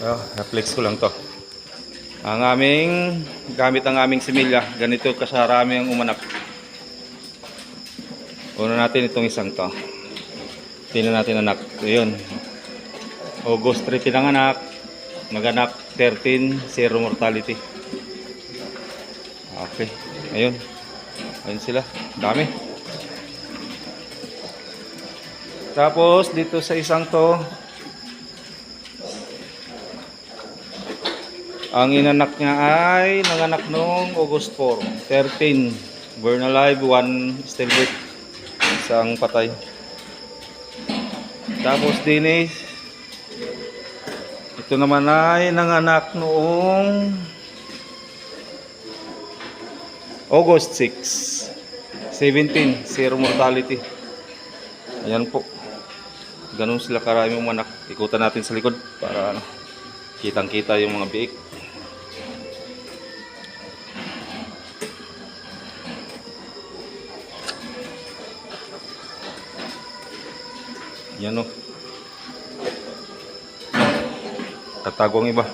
Na-flex ko lang to. Ang aming gamit ang aming similya. Ganito kasarami ang umanak. Una natin itong isang to. Tingnan natin anak. Ayun. August 3 pinanganak. Maganak 13, zero mortality. Okay. Ayun. Ayun sila. Dami. Tapos dito sa isang to, ang inanak niya ay nanganak noong August 4, 13. Born alive, 1 stillbirth. Isang patay. Tapos din ito naman ay nanganak noong August 6, 17, zero mortality. Ayan po. Ganun sila karami mga anak. Ikutan natin sa likod para kitang-kita yung mga biik. Yan o. Tatago ang iba.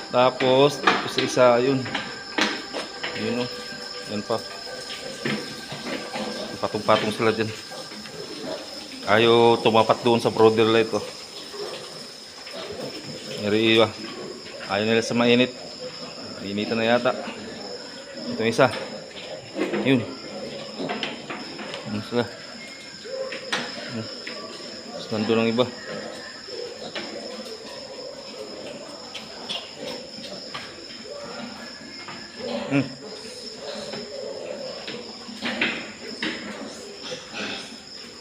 Tapos ito sa isa, yun. Yun o. Yan pa. Patong-patong sila dyan. Ayaw tumapat doon sa brother light o. Nyari iba. Ayaw nila sa mainit. Initan na yata. Ito isa. Yun. Ano sila? Tapos nandun ang iba.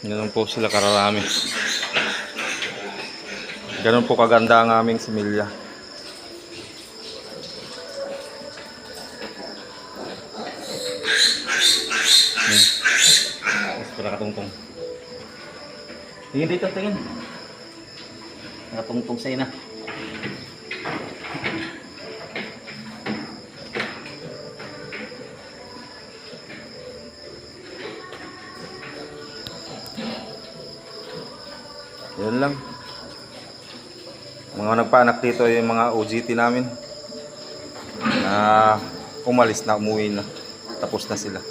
Ganun po sila kararami. Ganun po kaganda ang aming similya. Para katungtong. Tingin dito, tingin. Nakatungtong sa ina. Yan lang. Mga nagpaanak dito yung mga OGT namin na umalis na, umuwi na. Tapos na sila.